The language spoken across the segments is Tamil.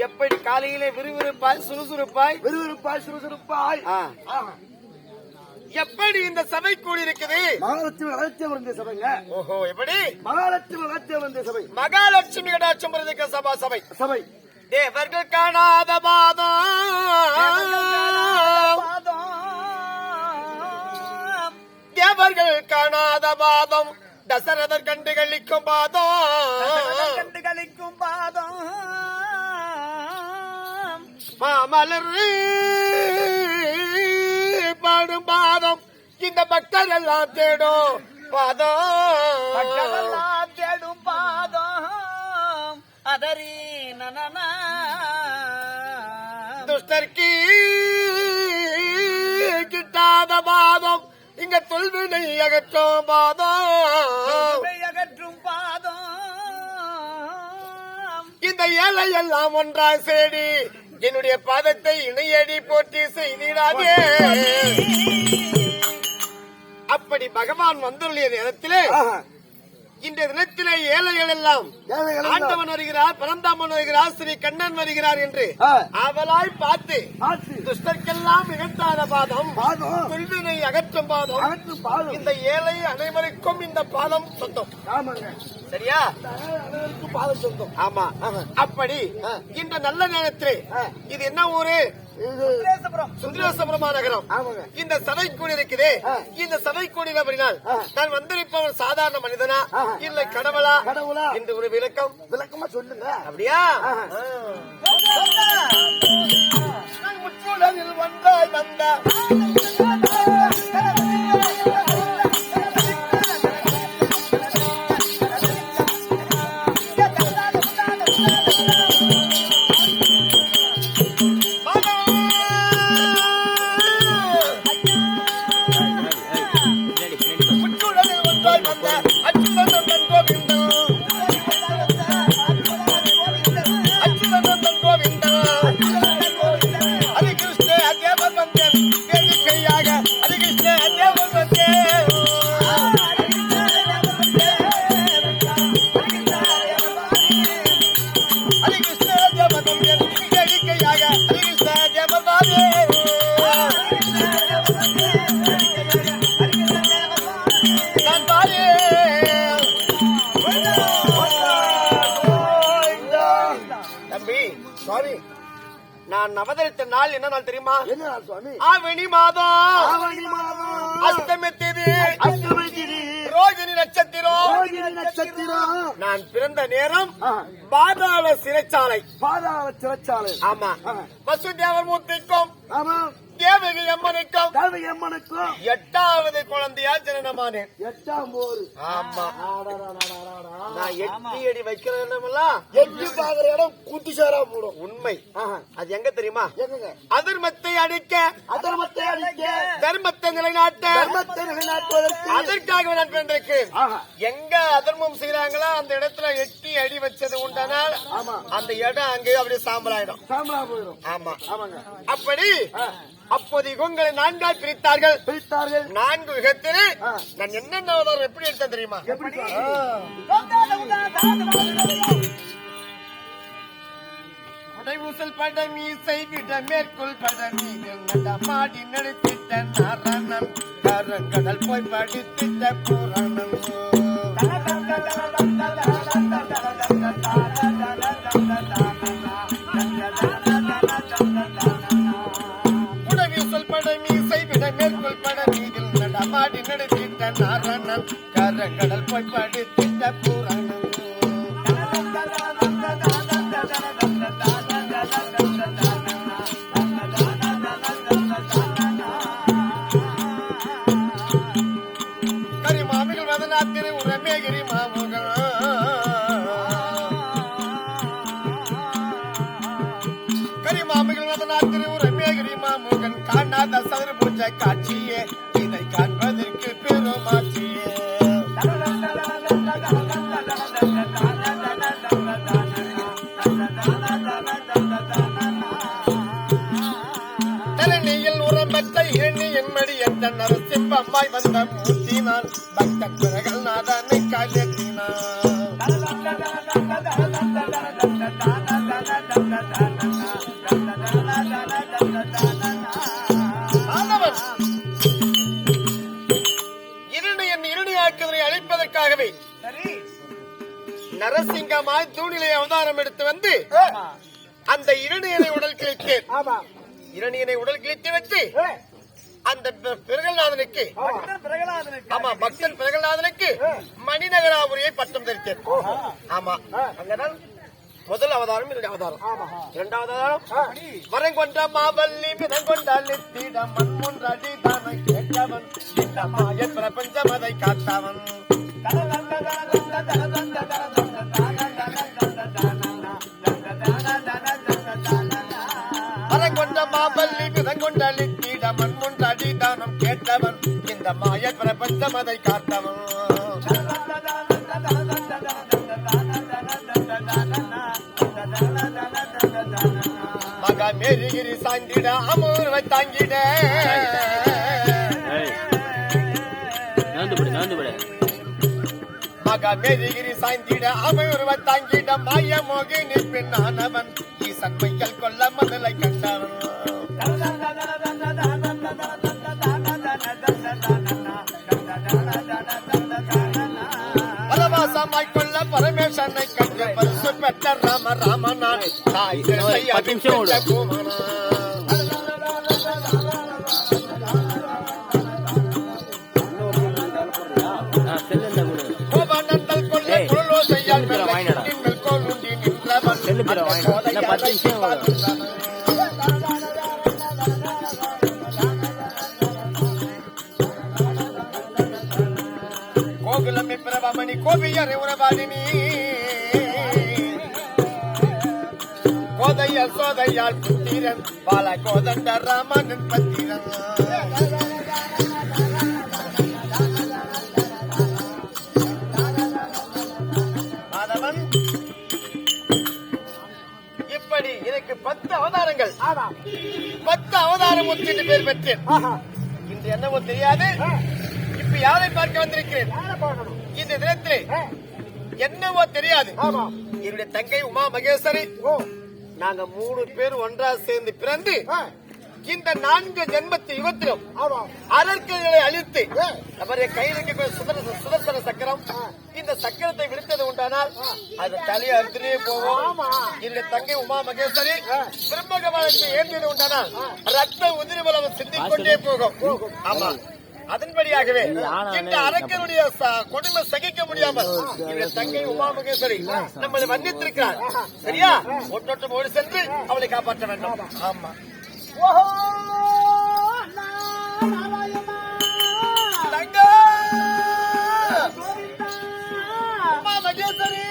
எப்படி காலையிலே விறுவிறுப்பாய் சுறுசுறுப்பாய் எப்படி இந்த சபை கூடியிருக்குது? மகாலட்சுமி அழைச்ச வந்த சபைங்க. ஓஹோ, எப்படி? மகாலட்சுமி அழைச்ச வந்த சபை. மகாலட்சுமி கடாட்சம் இருக்க சபை சபை தேவர்கள் காணாத பாதம், தேவர்கள் காணாத பாதம், தசரதர் கண்டுகளிக்கும் பாதம், மாமலர் பாடும் பாதம், இந்த பக்தர் எல்லாம் தேடும் பாதம், அதரி நன துஷ்டர்க்கு கிட்டாத பாதம், இங்க தொல்வினை அகற்றும் பாதம், இந்த ஏழை எல்லாம் ஒன்றாய் சேடி என்னுடைய பாதத்தை இணையடி போற்றி செய்திடாதே. அப்படி பகவான் வந்துள்ள நேரத்திலே, இன்றைய தினத்திலே ஏழைகள் எல்லாம் ஆண்டவன் வருகிறார், பரந்தாமன் வருகிறார், ஸ்ரீ கண்ணன் வருகிறார் என்று அவளாய் பார்த்து துஷ்டர்க்கெல்லாம் நிகழ்த்தாத பாதம், துல்வினை அகற்றும் பாதம், இந்த ஏழை அனைவருக்கும் இந்த பாதம் சொந்தம். சரியா? பாதம் சொந்தம். ஆமா. அப்படி இந்த நல்ல நேரத்திலே இது என்ன ஊரு? சுந்தரேசபுரம் நகரம். இந்த சபை கூடியிருக்கிறே, இந்த சபை கூடினபடினால் நான் வந்திருப்பவன் சாதாரண மனிதனா இல்லை கடவுளா என்று ஒரு விளக்கமா சொல்லுங்க. அப்படியா? முச்சுடலில் வந்தாய் வந்த நான் அவதரித்த நாள் என்ன நாள் தெரியுமா? ஆவணி மாதம் அஷ்டமி திதி, ரோகிணி நட்சத்திரம். நான் பிறந்த நேரம் பாதாள சிறைச்சாலை. ஆமா. வசுதேவர் மூர்த்திக்கும் தேவகி அம்மனுக்கும் 8வது குழந்தையா ஜனனமானேன். 8ஆம் போர். ஆமா. நான் 8 அடி வைக்கிற இடமெல்லாம் 8 பாக்குற இடம் குட்டிசாரா போடும். உண்மை. அது எங்க தெரியுமா? அதர்மத்தை அடிக்க தர்மத்தை நிலைநாட்டுவதற்கு அதற்காக நான் பிறந்திருக்கேன். எங்க அதர்மம் செய்யறாங்களோ அந்த இடத்துல 8 அடி வச்சது உண்டானால் அந்த இடம் அங்கே அப்படியே சாம்பலாயிடும். ஆமா. அப்படி அப்போது யுகங்களை 4ஆய் பிரித்தார்கள். 4 யுகத்திலே நான் என்னென்ன எப்படி எடுத்தேன் தெரியுமா? உடைவூசல் படம் மீசை விட மேற்கொள் படம் மாடி நடுத்திட்ட நாரணன் கரங்கடல் போய் படித்திட்ட புராணம் மேற்கொள் பட மீதில் நடமாடி நடத்திட்ட நாரணன் கரங்கடல் போய் படித்திட்ட புராணம் கரிமாமிகள் வதனாத்திரை உரமேகிரி மாம தோன்ற காட்சியே இதை காண்பதற்கு பெருமாட்சியே. தரணியில் உரம்பற்ற இரணியின் மடி என்ற நரசிம்மம்மாய் வந்த மூர்த்தினான் பக்த பிறகள் நாதனை காலத்தினான். இருணியாக்குவதை அழிப்பதற்காகவே நரசிங்கமாய் தூணிலை அவதாரம் எடுத்து வந்து அந்த இரணியனை உடல் கிழித்தேன். இரணியனை உடல் கிழித்து வச்சு அந்த பிரகலாதனுக்கு ஆமா பக்தன் பிரகலாதனுக்கு மணிநகராபுரியை பட்டம் தரித்தேன். ஆமா அங்கதான் முதல் அவதாரம் என்னுடைய அவதாரம். இரண்டாவது அவதாரம் வரங்கொண்ட மாவல்லி மிதங்கொண்டால் நித்திட மண்முன்றடி தானை கேட்டவன் இந்த மாய பிரபஞ்சம் அதை காத்தவன். வரங்கொண்ட மாவல்லி மிதங்கொண்டால் நித்திட மண்முன்றடி தானம் கேட்டவன் இந்த மாய பிரபஞ்சம் அதை காத்தவன். மகா மேரிகிரி சாய்ந்திட அமர்வை தாங்கிட மகா மேரிகிரி சாய்ந்திட அமர்வை தாங்கிட மாய மோகினி பெண்ணானவன் ஈசன் மையல் கொல்ல மதலை கண்டவன். பரவாசமாய் கொள்ள பரமேஸ்வரனை கண்ட பரிசு பெற்ற ராம ராமனானே தாய் கோபானந்தல் கொள்ள குழலோசையால் கோல் உண்டி நின்றவன் கோகுலமே பிரபமணி கோபியரை உறவாடினி கோதையால் சோதையால் புத்திரன் பால கோதண்ட ராமன் பத்திரன். மாதவன் இப்படி எனக்கு 10 அவதாரங்கள் 10 அவதாரம் ஒன்று பேர் பெற்றேன். இன்று என்னவோ தெரியாது. இப்ப யாரை பார்க்க வந்திருக்கிறேன்? இந்த தினத்திலே என்னவோ தெரியாது. என்னுடைய தங்கை உமா மகேஸ்வரி நாங்க 3 பேர் ஒன்றா சேர்ந்து பிறந்து இந்த 4 ஜென்மத்து யுகத்திலும் அரக்கர்களை அழித்து அவருடைய கையில் இருக்க சுதர்சன சக்கரம் இந்த சக்கரத்தை விடுத்தது உண்டானால் அது தலையை அறுத்துட்டே போவோம். என்னுடைய தங்கை உமா மகேஸ்வரி பிரம்மகவானத்தை ஏந்தியது உண்டானால் ரத்த உதிரிபலம் சிந்திக் கொண்டே போகும். ஆமா அதன்படியாகவே இந்த அரக்கனுடைய கொடுமை சகிக்க முடியாமல் இந்த தங்கை உமா மகேஸ்வரி நம்மளை வந்திருக்கிறார். சரியா ஒட்டொட்டு ஓடி சென்று அவளை காப்பாற்ற வேண்டும். ஆமா உமா மகேஸ்வரி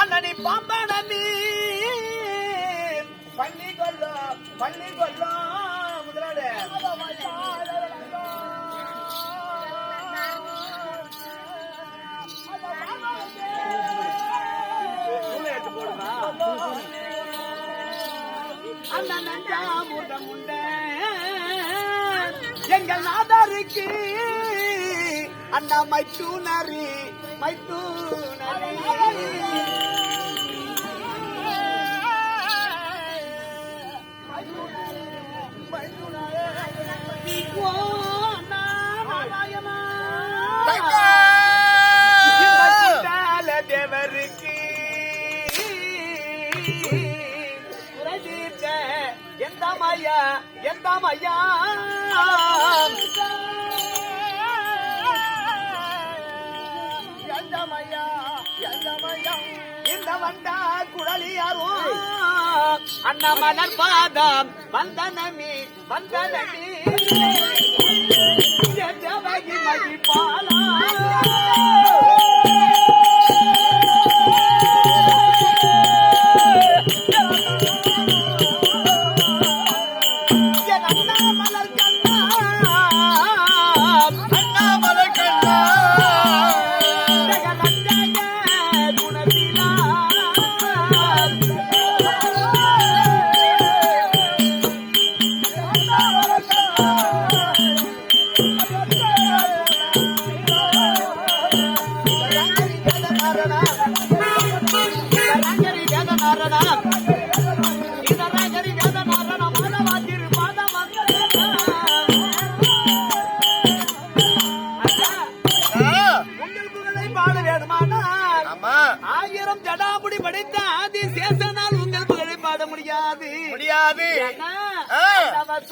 அண்ணனி பாம்பானி பள்ளி கொல்லோ முதலாளி அண்ணன் உண்ட எங்கள் நாதாருக்கு அண்ணா மைத்தூனரி தேவருக்கு எந்த மையா இந்த வந்தா குடலியாரும் அண்ணா மலர் பாதம் வந்தனமி மகி பாலா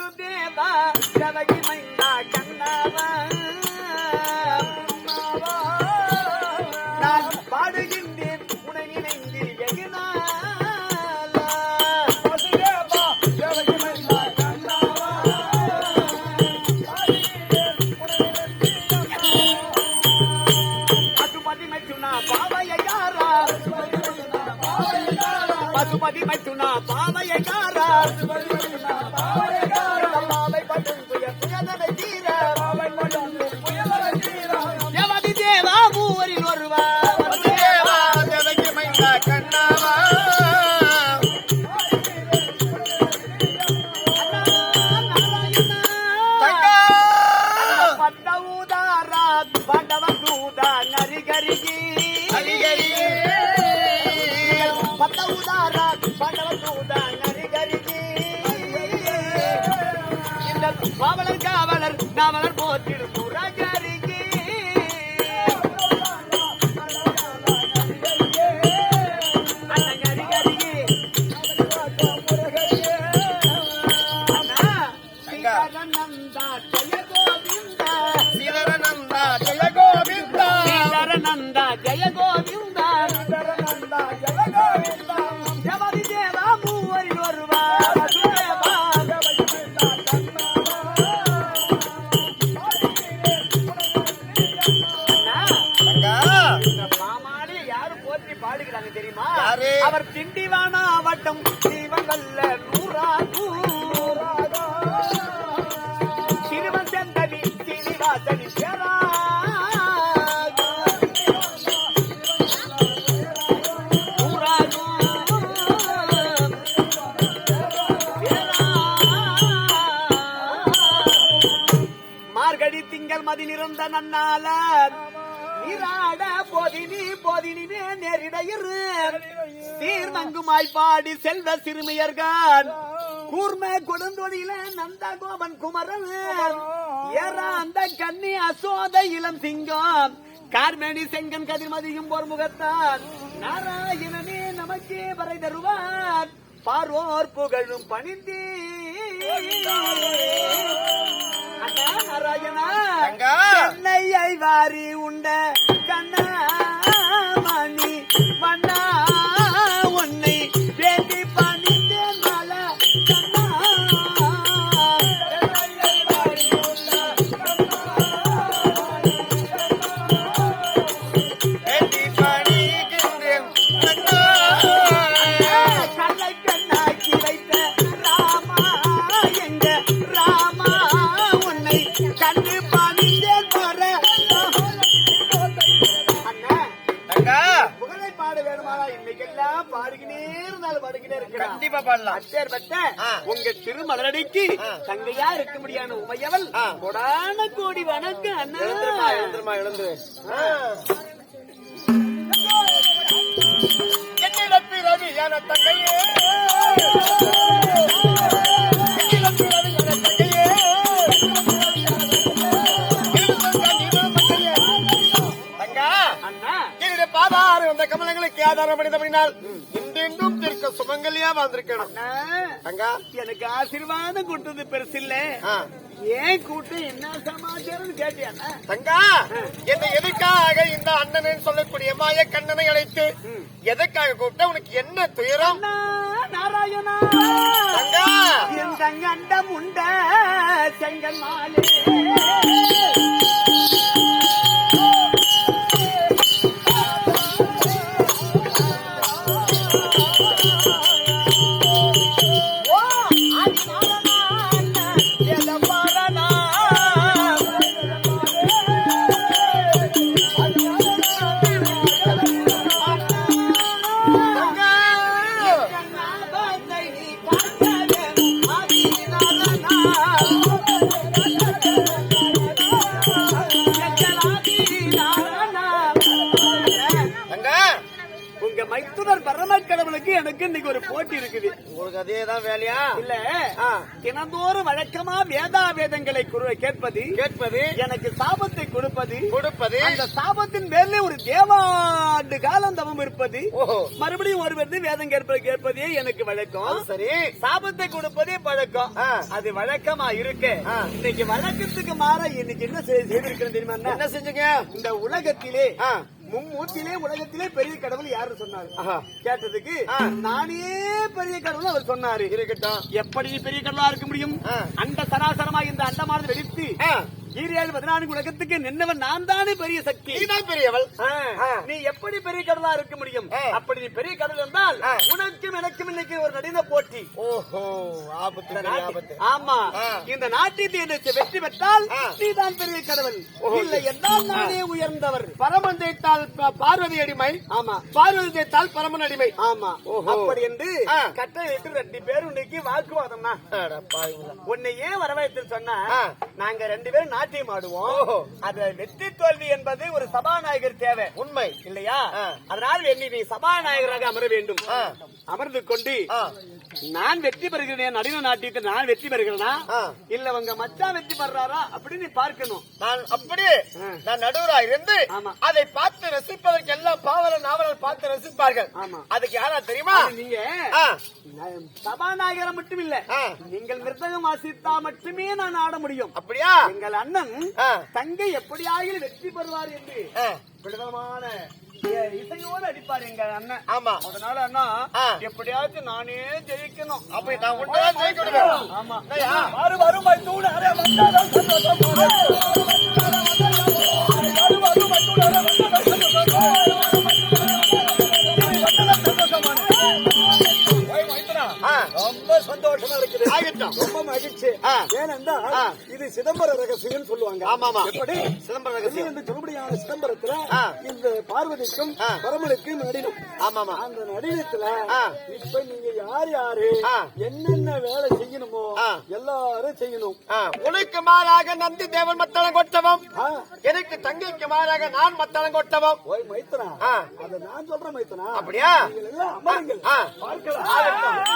வசுதேவா தேவகி மைந்தா கண்ணாவா நான் பாடுகின்றேன் உனை நினைந்து வெகுநாளா. வசுதேவா தேவகி மைந்தா கண்ணாவா பசுபதி மைத்துனா பாவையாரா பசுபதி மைத்துனா பாவையாரா பாவை பட்டும் புயதனை தீர தேவதி தேவா மூவரில் ஒருவா வசுதேவா தேவகி மைந்தா கண்ணாவா பண்டவுதாரா பண்டவ தூதா நரிகரிகி பண்டவுதாரா பண்டவ தூதா நரிகரிகி இந்த பாவலர் காவலர் நாவலர் போற்றிடும் புறகரிகி அண்ணகரிகரிகி நந்தா ஜெய கோவிந்தா சீதரநந்தா ஜெய கோவிந்தா நந்தா ஜெய கோவிந்தா நந்தா ஜெய கோவிந்தா தேவதி தேவா மூவரில் ஒருவா வசுதேவா தங்கா இந்த மாமாளி யாரு போற்றி பாடுகிறாங்க தெரியுமா? யாரு? அவர் திண்டிவானா வட்டம் தீவங்கல்ல சிறுவன் செந்தவி சீனிவாசனி சேரா மார்கழி திங்கள் மதி நிறந்த நன்னால நீராட போதினிவே நேரிடையிரு சீர்மங்குமாய் பாடி செல்வ சிறுமியர்கான் கூர்ம கொடுந்தொடியில நந்த கோபன் குமரன் ஏறா அந்த கன்னி அசோத இளம் சிங்கம் கார்மேனி செங்கன் கதிர்மதியும் ஒரு முகத்தான் நாராயணனே நமக்கே வரை தருவான் பார்வோர் புகழும் பணிந்தே நாராயணா தங்கா. சென்னையை வாரி உண்ட கண்ணாமணி மன்னா உன்னை வேண்டி பணிந்தேன் மல கண்ணா சென்னையை வாரி உண்ட வேண்டி பணிகின்றேன் கண்ணா. கல்லை கண்ணாக்கி வைத்த ராமா எங்க ராமா உன்னை கண்டு பணிந்தேன் போற அண்ணா தங்கா புகழை பாட வேணுமானா இன்னைக்கெல்லாம் பாடுகினே இருந்தாலும் பாடுகினே இருக்கிறான். கண்டிப்பா பாடலாம். அப்பேற்பட்ட ஆ. உங்க திருமலரடிக்கு ஆ. தங்கையா இருக்க முடியாத உமையவள் ஆ. கொடான கோடி வணக்கம் அண்ணா. எழுந்துருமா எழுந்துரு. என்னிடம் பிறவியான தங்கையே என்னிடம் பிறவியான தங்கையே தங்கா அண்ணா என்னுடைய பாதாரம் அந்த கமலங்களுக்கு ஆதாரம் அடைந்தபடினால் இன்றும் திருக்க சுமங்கலியா வந்திருக்கணும். அண்ணா தங்கா எனக்கு ஆசீர்வாதம் கூட்டது பெருசு இல்ல. ஆ. ஏன் கூட்டம் என்ன சமாச்சாரம் கேட்டியா தங்கா என்னை எதுக்காக இந்த அண்ணன் சொல்லக்கூடிய மாய கண்ணனை அழைத்து எதுக்காக கூப்பிட்ட உனக்கு என்ன துயரம்? நாராயணா தங்கா என் தங்கண்டம் உண்ட செங்கல் மாலே ஓ ஆதிநாராயணா எதபாரனா தங்கா கண்ணாபத்தை நீ காக்கவே ஆதிநாராயணா தங்கா தங்கா உங்க மைத்துனர் பரமக்கடவுளுக்கு உனக்கு எனக்கு இன்னைக்கு ஒரு போட்டி இருக்குது. உங்களுக்கு அதேதான் வேலையா? இல்ல, தினந்தோறும் வழக்கமா வேதாவேதங்களை கேட்பது, எனக்கு சாபத்தை கொடுப்பது, அந்த சாபத்தின் மேலே ஒரு தேவாண்டு காலம் தவம் இருப்பது, மறுபடியும் ஒரு வேதம் கேட்பதே எனக்கு வழக்கம். சரி, சாபத்தை கொடுப்பதே பழக்கம். அது வழக்கமா இருக்கு. இன்னைக்கு வழக்கத்துக்கு மாற இன்னைக்கு என்ன செய்திருக்கிறேன் தெரியுமா? என்ன செஞ்சீங்க? இந்த உலகத்திலே மும்மூர்த்தியிலே உலகத்திலே பெரிய கடவுள் யாரு சொன்னாரு கேட்டதுக்கு, நானே பெரிய கடவுள் அவர் சொன்னாரு. இருக்கட்டும், எப்படி பெரிய கடவுளா இருக்க முடியும்? அண்ட சராசரமா இந்த அண்டமானது வெடித்து 14 உலகத்துக்கு நின்னவன் நான் தானே பெரிய சக்தி. நீதான் பெரியவள். நீ எப்படி பெரிய கடவுளா இருக்க முடியும்? அப்படி நீ பெரிய கடவுள் இருந்தால் உனக்கும் எனக்கும் இன்னைக்கு ஒரு நடின போட்டி. ஓஹோ, ஆபத்து. ஆமா, இந்த நாட்டியத்தை வெற்றி பெற்றால் நீதான் பெரிய கடவுள், இல்லை என்றால் நானே உயர்ந்தவர். பரமன் ஜெயித்தால் பார்வதி அடிமை. ஆமா, பார்வதி ஜெயித்தால் பரமன் அடிமை. ஆமா, அப்படி என்று கட்டளையிட்டு 2 பேரும் இன்னைக்கு வாக்குவாதம்னா. உன்னை ஏன் வரவேற்று சொன்னா, நாங்க 2 பேரும் நாட்டியம் ஆடுவோம். அது வெற்றி தோல்வி என்பது ஒரு சபாநாயகர் தேவை. உண்மை இல்லையா? அதனால் நீ சபாநாயகராக அமர வேண்டும். அமர்ந்து கொண்டு நான் வெற்றி பெறுகிறேன், நடின நாட்டியத்தில் நான் வெற்றி பெறுகிறேனா இல்ல உங்க மச்சான் வெற்றி பெறாரா அப்படின்னு பார்க்கணும். நான் அப்படியே நான் நடுவராக இருந்து அதை பார்த்து ரசிப்பதற்கு எல்லா பாவலர் நாவலர் பார்த்து ரசிப்பார்கள். அதுக்கு யாரா தெரியுமா? நீங்க சபாநாயகரை மட்டும் இல்ல, நீங்கள் மிருதகம் வாசித்தா மட்டுமே நான் ஆட முடியும். அப்படியா? எங்கள் அண்ணன் தங்கை எப்படியாவது வெற்றி பெறுவார் என்று விதமான இசையோடு அடிப்பார் எங்க அண்ணன். ஆமா, அதனால அண்ணா எப்படியாச்சும் நானே ஜெயிக்கணும். அப்படி நான் ஒன்றுதான் ஜெயிக்கணும். ஆமா, வரும் தூண் ரொம்ப சந்தோஷமா இருக்குது. ரொம்ப மகிழ்ச்சி. ஏனென்றா இது சிதம்பர ரகசியம் சொல்லுவாங்க. ஆமாமா, எப்படி சிதம்பர ரகசியம் என்று சொல்லும்படியான சிதம்பரத்துல இந்த பார்வதிக்கும் பரமனுக்கும் நடினம். ஆமாமா, அந்த நடினத்துல இப்ப நீங்க யாரு என்னென்ன வேலை செய்யணுமோ எல்லாரும் செய்யணும். உனக்கு மாறாக நந்தி தேவன் மத்தளம் கொட்டவும், எனக்கு தங்கைக்கு மாறாக நான் மத்தளம் கொட்டவும். ஓய் மைத்தனா, அத நான் சொல்றேன் மைத்தனா. அப்படியா? எல்லாம் அமருங்கள், பார்க்கலாம்.